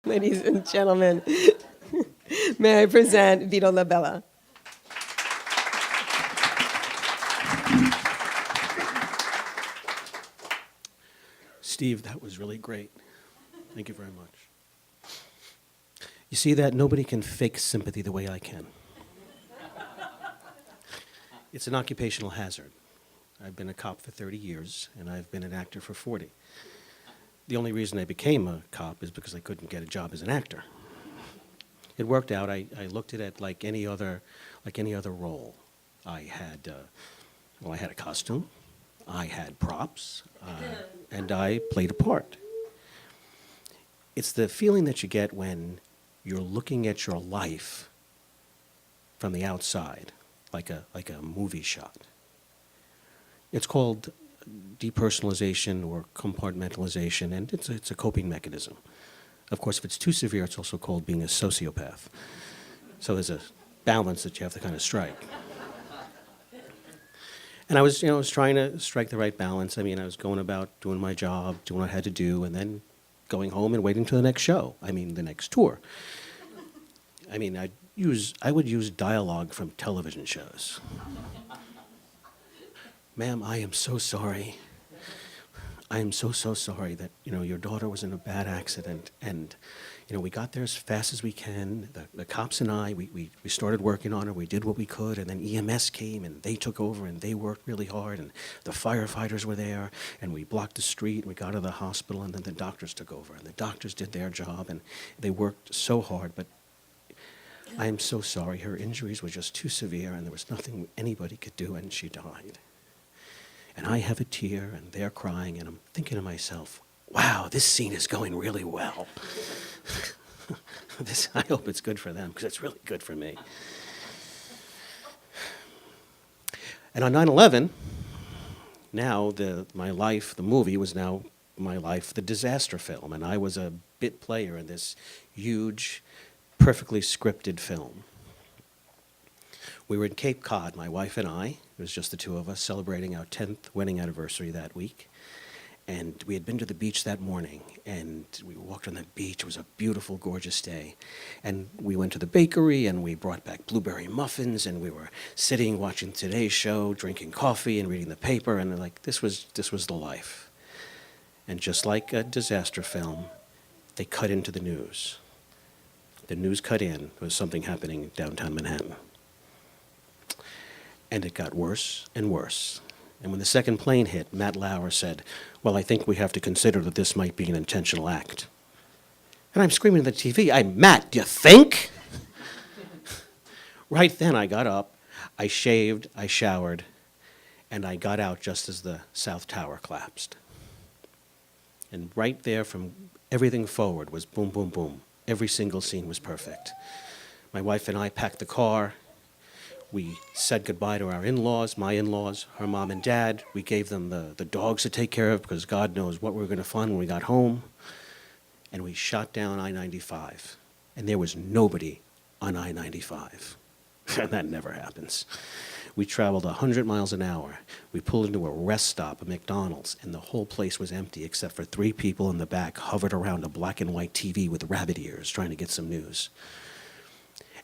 Ladies and gentlemen, may I present Vito LaBella. Steve, that was really great. Thank you very much. You see that? Nobody can fake sympathy the way I can. It's an occupational hazard. I've been a cop for 30 years, and I've been an actor for 40. The only reason I became a cop is because I couldn't get a job as an actor. It worked out. I looked at it like any other role. I had a costume, I had props, and I played a part. It's the feeling that you get when you're looking at your life from the outside, like a movie shot. It's called depersonalization or compartmentalization, and it's a coping mechanism. Of course, if it's too severe, it's also called being a sociopath. So there's a balance that you have to kind of strike. And I was trying to strike the right balance. I mean, I was going about doing my job, doing what I had to do, and then going home and waiting for the next show. I mean, the next tour. I mean, I would use dialogue from television shows. Ma'am, I am so sorry. I am so sorry that, your daughter was in a bad accident, and, we got there as fast as we can. The cops and I, we started working on her. We did what we could, and then EMS came, and they took over, and they worked really hard, and the firefighters were there, and we blocked the street, and we got to the hospital, and then the doctors took over, and the doctors did their job, and they worked so hard, but I am so sorry. Her injuries were just too severe, and there was nothing anybody could do, and she died. And I have a tear, and they're crying, and I'm thinking to myself, wow, this scene is going really well. I hope it's good for them, because it's really good for me. And on 9/11, now my life, the movie, was now my life, the disaster film, and I was a bit player in this huge, perfectly scripted film. We were in Cape Cod, my wife and I. It was just the two of us celebrating our 10th wedding anniversary that week. And we had been to the beach that morning, and we walked on the beach. It was a beautiful, gorgeous day. And we went to the bakery, and we brought back blueberry muffins, and we were sitting, watching Today's Show, drinking coffee and reading the paper, and this was the life. And just like a disaster film, they cut into the news. The news cut in. There was something happening in downtown Manhattan. And it got worse and worse. And when the second plane hit, Matt Lauer said, well, I think we have to consider that this might be an intentional act. And I'm screaming at the TV, Matt, do you think? Right then I got up, I shaved, I showered, and I got out just as the South Tower collapsed. And right there from everything forward was boom, boom, boom. Every single scene was perfect. My wife and I packed the car. We said goodbye to our in-laws, my in-laws, her mom and dad. We gave them the dogs to take care of because God knows what we were going to find when we got home. And we shot down I-95. And there was nobody on I-95. And that never happens. We traveled 100 miles an hour. We pulled into a rest stop, a McDonald's, and the whole place was empty except for 3 people in the back hovered around a black and white TV with rabbit ears trying to get some news.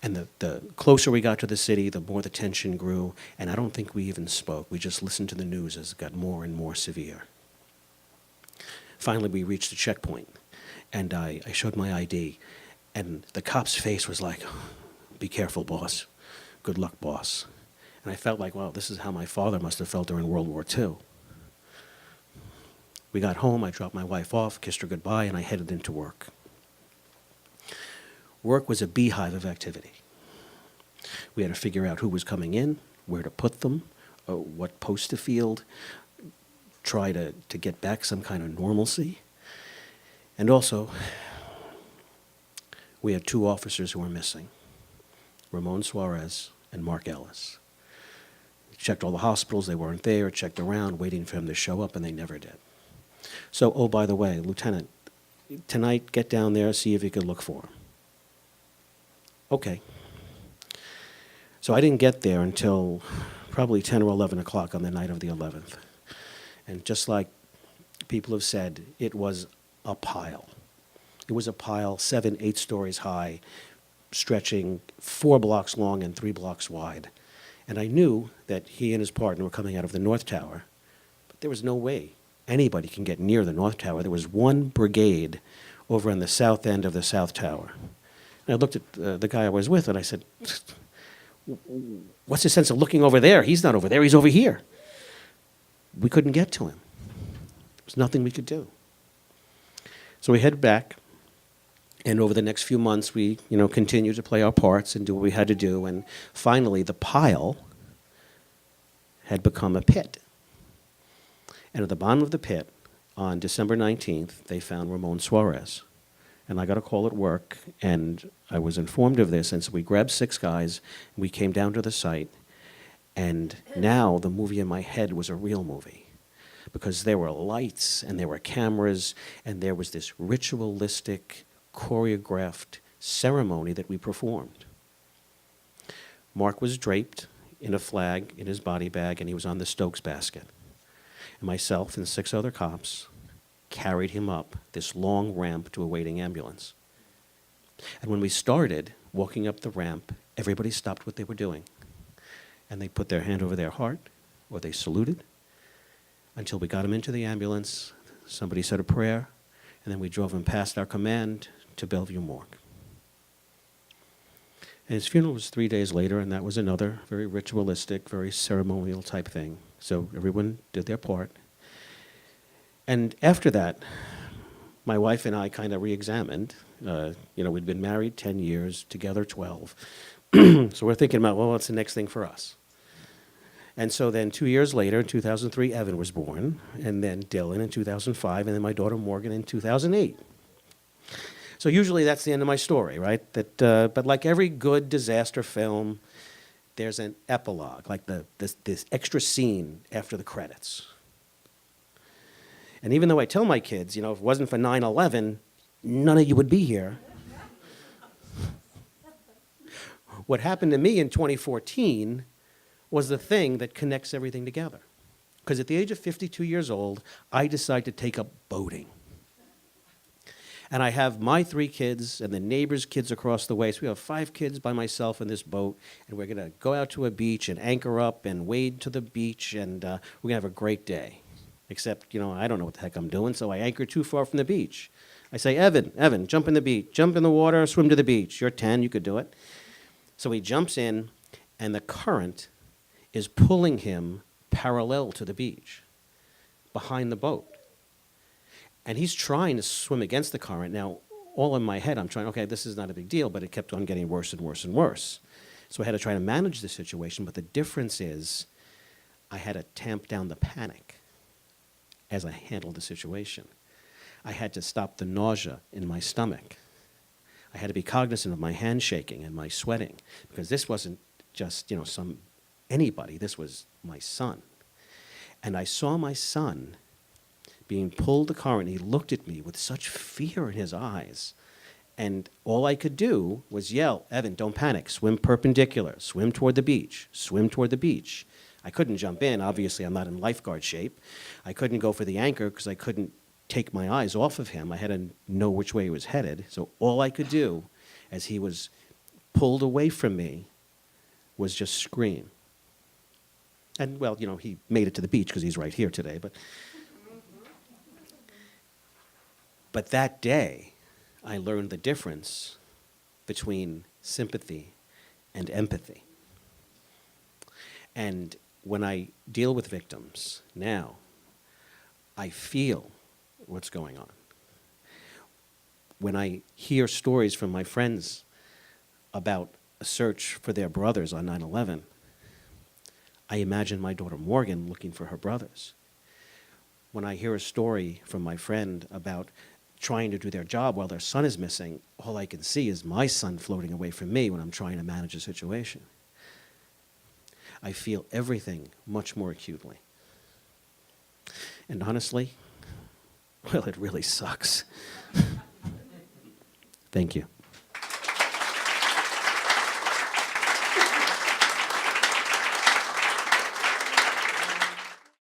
And the closer we got to the city, the more the tension grew, and I don't think we even spoke. We just listened to the news as it got more and more severe. Finally, we reached the checkpoint, and I showed my ID, and the cop's face was like, be careful, boss. Good luck, boss. And I felt like, well, this is how my father must have felt during World War II. We got home, I dropped my wife off, kissed her goodbye, and I headed into work. Work was a beehive of activity. We had to figure out who was coming in, where to put them, what post to field, try to get back some kind of normalcy. And also, we had 2 officers who were missing, Ramon Suarez and Mark Ellis. We checked all the hospitals, they weren't there, checked around, waiting for them to show up, and they never did. So, oh, by the way, Lieutenant, tonight, get down there, see if you could look for them. Okay. So I didn't get there until probably 10 or 11 o'clock on the night of the 11th. And just like people have said, it was a pile. It was a pile 7, 8 stories high, stretching 4 blocks long and 3 blocks wide. And I knew that he and his partner were coming out of the North Tower, but there was no way anybody can get near the North Tower. There was one brigade over on the south end of the South Tower. And I looked at the guy I was with, and I said, what's the sense of looking over there? He's not over there, he's over here. We couldn't get to him. There was nothing we could do. So we headed back, and over the next few months, we continued to play our parts and do what we had to do, and finally the pile had become a pit. And at the bottom of the pit, on December 19th, they found Ramon Suarez. And I got a call at work, and I was informed of this, and so we grabbed 6 guys, and we came down to the site, and now the movie in my head was a real movie, because there were lights, and there were cameras, and there was this ritualistic, choreographed ceremony that we performed. Mark was draped in a flag in his body bag, and he was on the Stokes basket. And myself and 6 other cops carried him up this long ramp to a waiting ambulance. And when we started walking up the ramp, everybody stopped what they were doing. And they put their hand over their heart, or they saluted, until we got him into the ambulance. Somebody said a prayer, and then we drove him past our command to Bellevue Morgue. And his funeral was 3 days later, and that was another very ritualistic, very ceremonial type thing. So everyone did their part. And after that, my wife and I kind of re-examined. We'd been married 10 years, together 12. So we're thinking about, well, what's the next thing for us? And so then 2 years later, in 2003, Evan was born, and then Dylan in 2005, and then my daughter Morgan in 2008. So usually that's the end of my story, right? But like every good disaster film, there's an epilogue, like this extra scene after the credits. And even though I tell my kids, if it wasn't for 9/11, none of you would be here. What happened to me in 2014 was the thing that connects everything together. Because at the age of 52 years old, I decided to take up boating. And I have my 3 kids and the neighbors' kids across the way. So we have 5 kids by myself in this boat, and we're going to go out to a beach and anchor up and wade to the beach, and we're going to have a great day. Except, I don't know what the heck I'm doing, so I anchor too far from the beach. I say, Evan, jump in the beach. Jump in the water, swim to the beach. You're 10, you could do it. So he jumps in, and the current is pulling him parallel to the beach, behind the boat. And he's trying to swim against the current. Now, all in my head, I'm trying, okay, this is not a big deal, but it kept on getting worse and worse and worse. So I had to try to manage the situation, but the difference is I had to tamp down the panic as I handled the situation. I had to stop the nausea in my stomach. I had to be cognizant of my hand shaking and my sweating, because this wasn't just, anybody, this was my son. And I saw my son being pulled the current, and he looked at me with such fear in his eyes. And all I could do was yell, Evan, don't panic, swim perpendicular, swim toward the beach, swim toward the beach. I couldn't jump in. Obviously, I'm not in lifeguard shape. I couldn't go for the anchor because I couldn't take my eyes off of him. I had to know which way he was headed. So all I could do as he was pulled away from me was just scream. And, well, he made it to the beach because he's right here today. But that day, I learned the difference between sympathy and empathy. And when I deal with victims now, I feel what's going on. When I hear stories from my friends about a search for their brothers on 9/11, I imagine my daughter Morgan looking for her brothers. When I hear a story from my friend about trying to do their job while their son is missing, all I can see is my son floating away from me when I'm trying to manage a situation. I feel everything much more acutely. And honestly, well, it really sucks. Thank you.